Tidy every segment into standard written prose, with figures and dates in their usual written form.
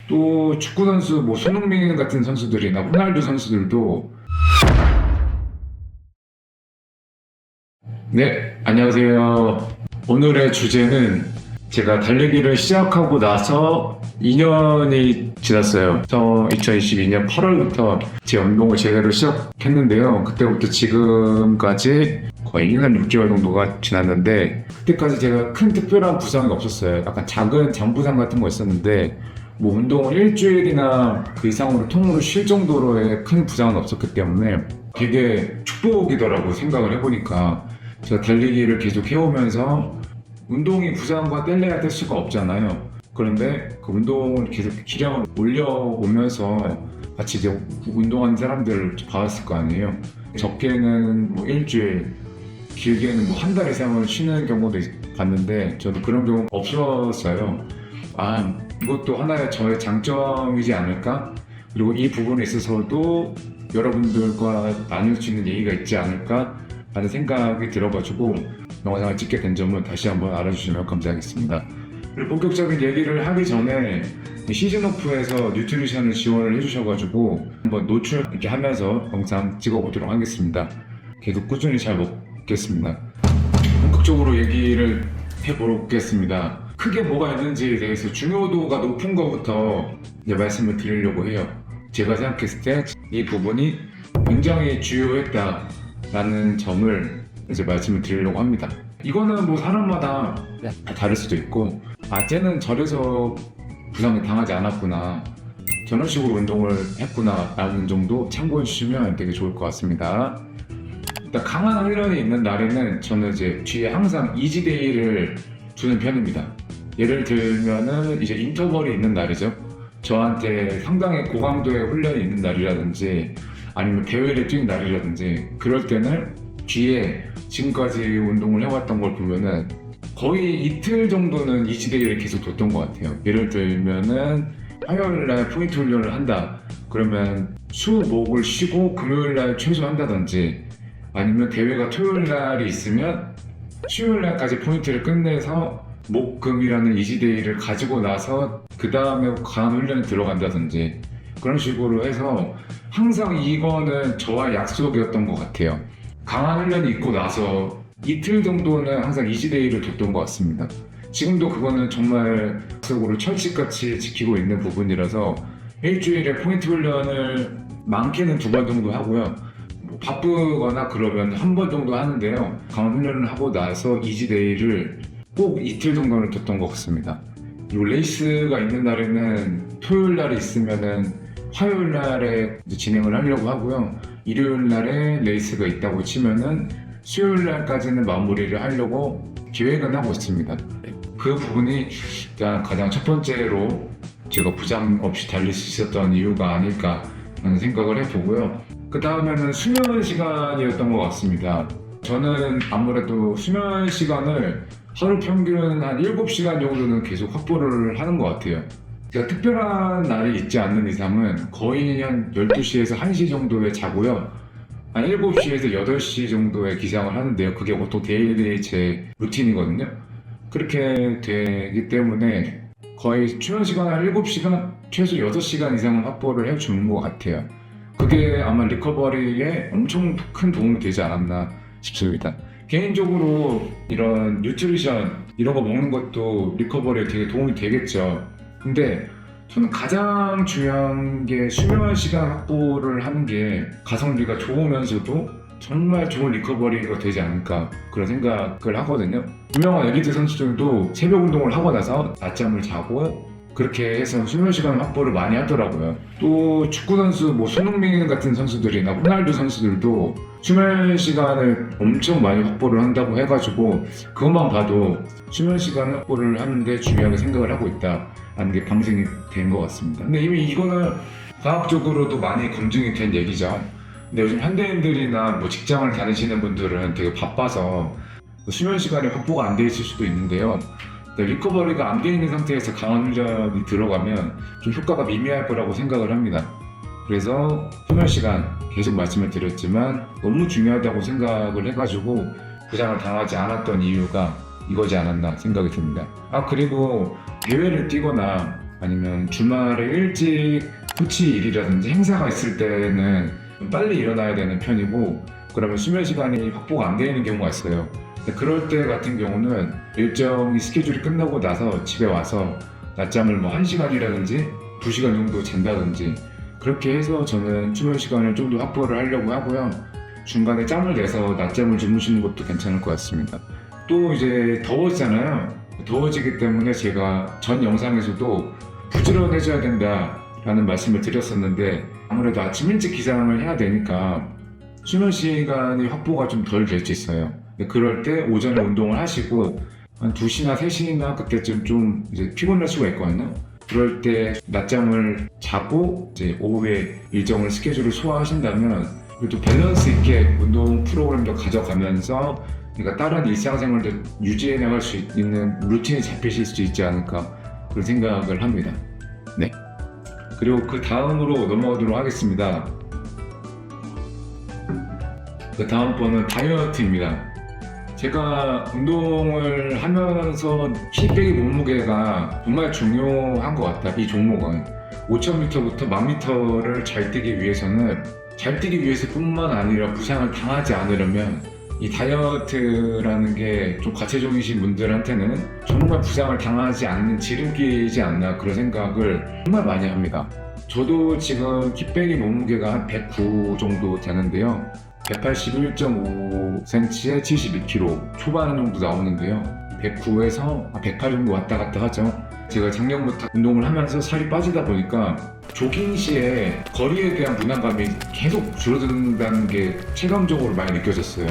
또 축구 선수 뭐 손흥민 같은 선수들이나 호날두 선수들도 네, 안녕하세요. 오늘의 주제는 제가 달리기를 시작하고 나서 2년이 지났어요. 저 2022년 8월부터 제 운동을 제대로 시작했는데요. 그때부터 지금까지 거의 1년 6개월 정도가 지났는데, 그때까지 제가 큰 특별한 부상이 없었어요. 약간 작은 잔부상 같은 거 있었는데, 뭐 운동을 일주일이나 그 이상으로 통으로 쉴 정도로의 큰 부상은 없었기 때문에 되게 축복이더라고 생각을 해보니까. 제가 달리기를 계속 해오면서 운동이 부상과 뗄래야 뗄 수가 없잖아요. 그런데 그 운동을 계속 기량을 올려오면서 같이 이제 운동하는 사람들을 봤을 거 아니에요. 적게는 뭐 일주일, 길게는 뭐 한 달 이상을 쉬는 경우도 봤는데, 저도 그런 경우가 없었어요. 아, 이것도 하나의 저의 장점이지 않을까? 그리고 이 부분에 있어서도 여러분들과 나눌 수 있는 얘기가 있지 않을까? 라는 생각이 들어가지고 영상을 찍게 된 점은 다시 한번 알아주시면 감사하겠습니다. 그리고 본격적인 얘기를 하기 전에 시즌오프에서 뉴트리션을 지원을 해주셔가지고 한번 노출 이렇게 하면서 영상 찍어보도록 하겠습니다. 계속 꾸준히 잘 먹겠습니다. 본격적으로 얘기를 해보겠습니다. 크게 뭐가 있는지에 대해서 중요도가 높은 것부터 이제 말씀을 드리려고 해요. 제가 생각했을 때 이 부분이 굉장히 주요했다 라는 점을 이제 말씀을 드리려고 합니다. 이거는 뭐 사람마다 다를 수도 있고, 쟤는 저래서 부상을 당하지 않았구나, 저런 식으로 운동을 했구나 라는 정도 참고해 주시면 되게 좋을 것 같습니다. 일단 강한 훈련이 있는 날에는 저는 이제 뒤에 항상 이지데이를 두는 편입니다. 예를 들면은 이제 인터벌이 있는 날이죠. 저한테 상당히 고강도의 훈련이 있는 날이라든지 아니면 대회를 뛰는 날이라든지, 그럴 때는 뒤에 지금까지 운동을 해왔던 걸 보면은 거의 이틀 정도는 이지데이를 계속 뒀던 것 같아요. 예를 들면은 화요일날 포인트 훈련을 한다 그러면 수, 목을 쉬고 금요일날 최소 한다든지, 아니면 대회가 토요일날이 있으면 수요일날까지 포인트를 끝내서 목, 금이라는 이지데이를 가지고 나서 그 다음에 강한 훈련에 들어간다든지, 그런 식으로 해서 항상 이거는 저와 약속이었던 것 같아요. 강한 훈련이 있고 나서 이틀 정도는 항상 이지데이를 뒀던 것 같습니다. 지금도 그거는 정말 약속으로 철칙같이 지키고 있는 부분이라서 일주일에 포인트 훈련을 많게는 2번 정도 하고요. 뭐 바쁘거나 그러면 1번 정도 하는데요. 강한 훈련을 하고 나서 이지데이를 꼭 이틀 정도는 뒀던 것 같습니다. 그리고 레이스가 있는 날에는 토요일 날에 있으면은 화요일 날에 진행을 하려고 하고요. 일요일 날에 레이스가 있다고 치면은 수요일 날까지는 마무리를 하려고 계획은 하고 있습니다. 그 부분이 일단 가장 첫 번째로 제가 부상 없이 달릴 수 있었던 이유가 아닐까 하는 생각을 해보고요. 그 다음에는 수면 시간이었던 것 같습니다. 저는 아무래도 수면 시간을 하루 평균 한 7시간 정도는 계속 확보를 하는 것 같아요. 제가 특별한 날이 있지 않는 이상은 거의 한 12시에서 1시 정도에 자고요. 한 7시에서 8시 정도에 기상을 하는데요. 그게 보통 데일리 제 루틴이거든요. 그렇게 되기 때문에 거의 수면 시간 한 7시간, 최소 6시간 이상은 확보를 해주는 것 같아요. 그게 아마 리커버리에 엄청 큰 도움이 되지 않았나 싶습니다. 개인적으로 이런 뉴트리션 이런 거 먹는 것도 리커버리에 되게 도움이 되겠죠. 근데 저는 가장 중요한 게 수면 시간 확보를 하는 게 가성비가 좋으면서도 정말 좋은 리커버리가 되지 않을까, 그런 생각을 하거든요. 유명한 엘리트 선수들도 새벽 운동을 하고 나서 낮잠을 자고 그렇게 해서 수면 시간 확보를 많이 하더라고요. 또 축구 선수 뭐 손흥민 같은 선수들이나 호날두 선수들도 수면 시간을 엄청 많이 확보를 한다고 해가지고, 그것만 봐도 수면 시간 확보를 하는데 중요하게 생각을 하고 있다는 게 방증이 된 것 같습니다. 근데 이미 이거는 과학적으로도 많이 검증이 된 얘기죠. 근데 요즘 현대인들이나 뭐 직장을 다니시는 분들은 되게 바빠서 수면 시간이 확보가 안 돼 있을 수도 있는데요. 리커버리가 안 돼 있는 상태에서 강한 훈련이 들어가면 좀 효과가 미미할 거라고 생각을 합니다. 그래서 수면 시간 계속 말씀을 드렸지만 너무 중요하다고 생각을 해가지고 부상을 당하지 않았던 이유가 이거지 않았나 생각이 듭니다. 그리고 대회를 뛰거나 아니면 주말에 일찍 코치 일이라든지 행사가 있을 때는 좀 빨리 일어나야 되는 편이고, 그러면 수면 시간이 확보가 안 되는 경우가 있어요. 근데 그럴 때 같은 경우는 일정이 스케줄이 끝나고 나서 집에 와서 낮잠을 뭐 1시간이라든지 2시간 정도 잔다든지 그렇게 해서 저는 수면 시간을 좀 더 확보를 하려고 하고요. 중간에 짬을 내서 낮잠을 주무시는 것도 괜찮을 것 같습니다. 또 이제 더워지잖아요. 더워지기 때문에 제가 전 영상에서도 부지런해져야 된다라는 말씀을 드렸었는데, 아무래도 아침 일찍 기상을 해야 되니까 수면 시간이 확보가 좀 덜 될 수 있어요. 그럴 때 오전에 운동을 하시고 한 2시나 3시나 그때쯤 좀 이제 피곤할 수가 있거든요. 그럴 때 낮잠을 자고 이제 오후에 일정을 스케줄을 소화하신다면 그래도 밸런스 있게 운동 프로그램도 가져가면서 그러니까 다른 일상생활도 유지해 나갈 수 있는 루틴이 잡히실 수 있지 않을까 그런 생각을 합니다. 네. 그리고 그 다음으로 넘어가도록 하겠습니다. 그 다음 번은 다이어트입니다. 제가 운동을 하면서 키 빼기 몸무게가 정말 중요한 것 같다. 이 종목은 5000m부터 1000m를 잘 뛰기 위해서는 잘 뛰기 위해서뿐만 아니라 부상을 당하지 않으려면 이 다이어트라는 게 좀 과체중이신 분들한테는 정말 부상을 당하지 않는 지름길이지 않나 그런 생각을 정말 많이 합니다. 저도 지금 키 빼기 몸무게가 한 109 정도 되는데요. 181.5cm에 72kg 초반 정도 나오는데요. 109에서 108 정도 왔다 갔다 하죠. 제가 작년부터 운동을 하면서 살이 빠지다 보니까 조깅 시에 거리에 대한 부담감이 계속 줄어든다는 게 체감적으로 많이 느껴졌어요.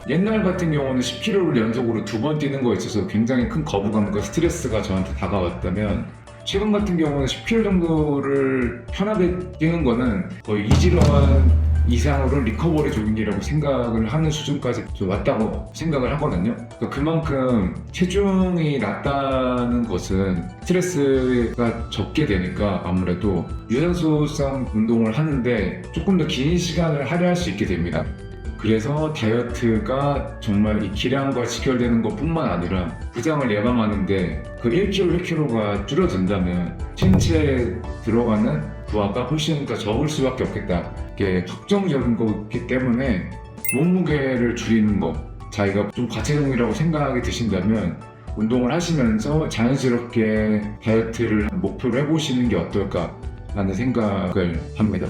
옛날 같은 경우는 10km를 연속으로 2번 뛰는 거에 있어서 굉장히 큰 거부감과 스트레스가 저한테 다가왔다면, 최근 같은 경우는 10km 정도를 편하게 뛰는 거는 거의 이지러한 이상으로 리커버리 조깅이라고 생각을 하는 수준까지 왔다고 생각을 하거든요. 그만큼 체중이 낮다는 것은 스트레스가 적게 되니까 아무래도 유산소성 운동을 하는데 조금 더 긴 시간을 할애할 수 있게 됩니다. 그래서 다이어트가 정말 이 기량과 직결되는 것 뿐만 아니라 부상을 예방하는데 그 1kg, 1kg가 줄어든다면 신체에 들어가는 부하가 훨씬 더 적을 수밖에 없겠다. 이게 확정적인 거기 때문에 몸무게를 줄이는 거, 자기가 좀 과체중이라고 생각이 드신다면 운동을 하시면서 자연스럽게 다이어트를 목표로 해보시는 게 어떨까라는 생각을 합니다.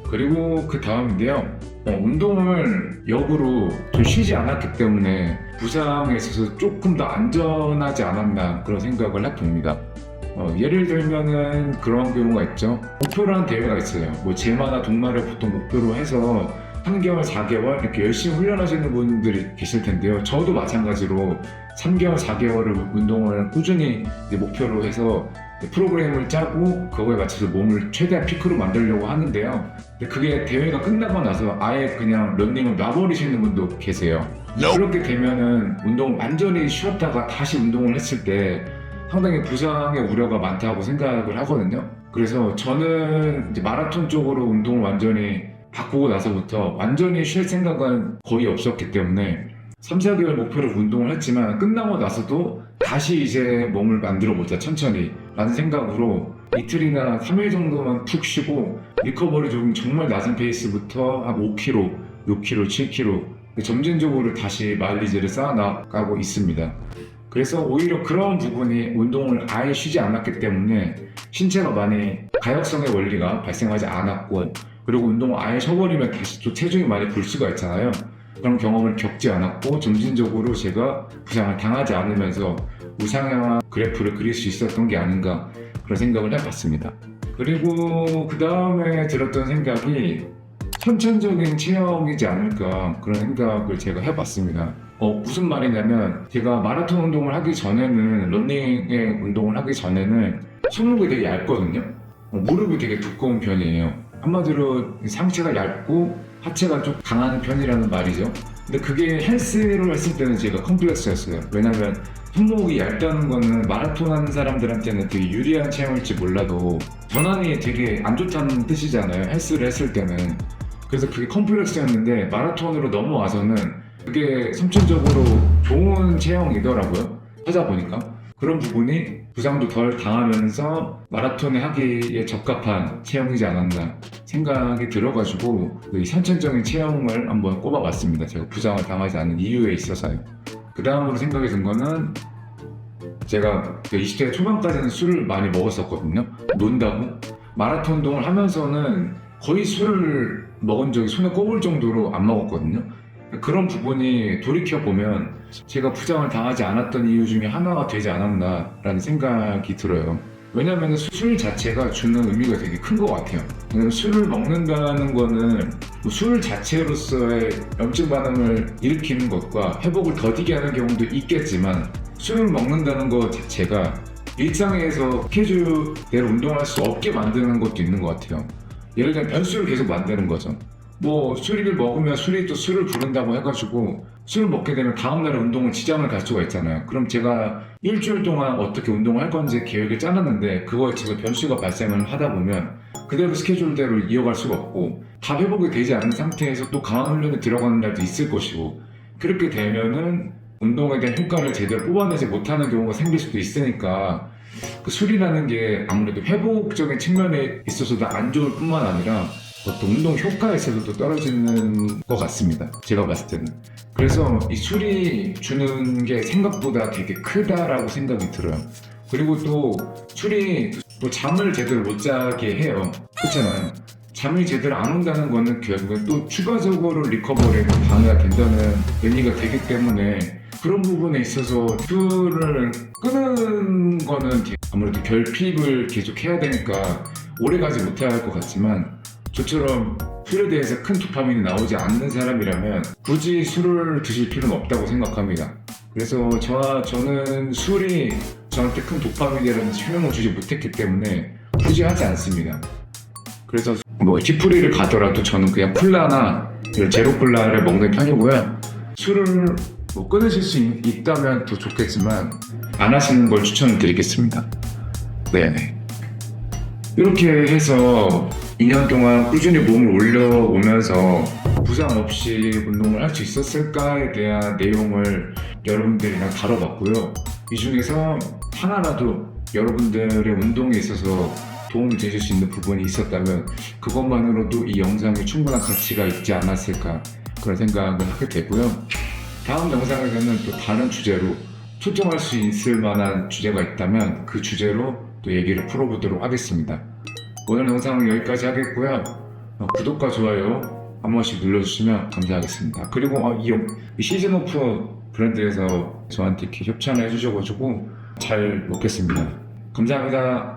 그리고 그 다음인데요. 운동을 역으로 좀 쉬지 않았기 때문에 부상에 있어서 조금 더 안전하지 않았나 그런 생각을 해봅니다. 예를 들면은 그런 경우가 있죠. 목표라는 대회가 있어요. 뭐 제마나 동마를 보통 목표로 해서 3개월, 4개월 이렇게 열심히 훈련하시는 분들이 계실 텐데요. 저도 마찬가지로 3개월, 4개월을 운동을 꾸준히 목표로 해서 프로그램을 짜고 그거에 맞춰서 몸을 최대한 피크로 만들려고 하는데요. 근데 그게 대회가 끝나고 나서 아예 그냥 런닝을 놔버리시는 분도 계세요. 그렇게 되면은 운동을 완전히 쉬었다가 다시 운동을 했을 때 상당히 부상의 우려가 많다고 생각을 하거든요. 그래서 저는 이제 마라톤 쪽으로 운동을 완전히 바꾸고 나서부터 완전히 쉴 생각은 거의 없었기 때문에 3, 4개월 목표로 운동을 했지만 끝나고 나서도 다시 이제 몸을 만들어 보자 천천히 라는 생각으로 이틀이나 3일 정도만 푹 쉬고 리커버리 조깅 정말 낮은 페이스부터 한 5km, 6km, 7km 점진적으로 다시 마일리지를 쌓아나가고 있습니다. 그래서 오히려 그런 부분이 운동을 아예 쉬지 않았기 때문에 신체가 많이 가역성의 원리가 발생하지 않았고, 그리고 운동을 아예 쉬어버리면 다시 또 체중이 많이 볼 수가 있잖아요. 그런 경험을 겪지 않았고 점진적으로 제가 부상을 당하지 않으면서 우상향한 그래프를 그릴 수 있었던 게 아닌가 그런 생각을 해봤습니다. 그리고 그 다음에 들었던 생각이 선천적인 체형이지 않을까 그런 생각을 제가 해봤습니다. 무슨 말이냐면 제가 마라톤 운동을 하기 전에는 러닝의 운동을 하기 전에는 손목이 되게 얇거든요. 무릎이 되게 두꺼운 편이에요. 한마디로 상체가 얇고 하체가 좀 강한 편이라는 말이죠. 근데 그게 헬스로 했을 때는 제가 컴플렉스였어요. 왜냐면 손목이 얇다는 거는 마라톤 하는 사람들한테는 되게 유리한 체형일지 몰라도 전환이 되게 안 좋다는 뜻이잖아요. 헬스를 했을 때는. 그래서 그게 컴플렉스였는데 마라톤으로 넘어와서는 그게 선천적으로 좋은 체형이더라고요. 찾아보니까. 그런 부분이 부상도 덜 당하면서 마라톤에 하기에 적합한 체형이지 않았나 생각이 들어가지고 이 선천적인 체형을 한번 꼽아봤습니다. 제가 부상을 당하지 않는 이유에 있어서요. 그 다음으로 생각이 든 거는 제가 20대 초반까지는 술을 많이 먹었었거든요. 논다고 마라톤 운동을 하면서는 거의 술을 먹은 적이 손에 꼽을 정도로 안 먹었거든요. 그런 부분이 돌이켜보면 제가 부상을 당하지 않았던 이유 중에 하나가 되지 않았나라는 생각이 들어요. 왜냐하면 술 자체가 주는 의미가 되게 큰 것 같아요. 술을 먹는다는 거는 술 자체로서의 염증 반응을 일으키는 것과 회복을 더디게 하는 경우도 있겠지만 술을 먹는다는 것 자체가 일상에서 스케줄대로 운동할 수 없게 만드는 것도 있는 것 같아요. 예를 들면 변수를 계속 만드는 거죠. 뭐 술을 먹으면 술이 또 술을 부른다고 해가지고 술을 먹게 되면 다음날에 운동을 지장을 갈 수가 있잖아요. 그럼 제가 일주일 동안 어떻게 운동을 할 건지 계획을 짜놨는데 그거에 제가 변수가 발생을 하다 보면 그대로 스케줄대로 이어갈 수가 없고 다 회복이 되지 않은 상태에서 또 강한 훈련에 들어가는 날도 있을 것이고 그렇게 되면은 운동에 대한 효과를 제대로 뽑아내지 못하는 경우가 생길 수도 있으니까 그 술이라는 게 아무래도 회복적인 측면에 있어서도 안 좋을 뿐만 아니라 어떤 운동 효과에 있어서도 떨어지는 것 같습니다. 제가 봤을 때는. 그래서 이 술이 주는 게 생각보다 되게 크다라고 생각이 들어요. 그리고 또 술이 또 잠을 제대로 못 자게 해요. 그렇잖아요. 잠이 제대로 안 온다는 거는 결국엔 또 추가적으로 리커버리에 방해가 된다는 의미가 되기 때문에 그런 부분에 있어서 술을 끄는 거는 아무래도 결핍을 계속 해야 되니까 오래 가지 못해야 할 것 같지만 저처럼 술에 대해서 큰 도파민이 나오지 않는 사람이라면 굳이 술을 드실 필요는 없다고 생각합니다. 그래서 저는 술이 저한테 큰 도파민이라든지 효능을 주지 못했기 때문에 굳이 하지 않습니다. 그래서 뭐 디프리를 가더라도 저는 그냥 콜라나 제로 콜라를 먹는 편이고요. 술을 뭐 끊으실 수 있다면 더 좋겠지만 안 하시는 걸 추천을 드리겠습니다. 네네. 이렇게 해서 2년 동안 꾸준히 몸을 올려오면서 부상 없이 운동을 할 수 있었을까에 대한 내용을 여러분들이랑 다뤄봤고요. 이 중에서 하나라도 여러분들의 운동에 있어서 도움이 되실 수 있는 부분이 있었다면 그것만으로도 이 영상에 충분한 가치가 있지 않았을까 그런 생각을 하게 되고요. 다음 영상에서는 또 다른 주제로 초점할 수 있을 만한 주제가 있다면 그 주제로 또 얘기를 풀어보도록 하겠습니다. 오늘 영상은 여기까지 하겠고요. 구독과 좋아요 한 번씩 눌러주시면 감사하겠습니다. 그리고 이 시즌오프 브랜드에서 저한테 이렇게 협찬을 해주셔가지고 잘 먹겠습니다. 감사합니다.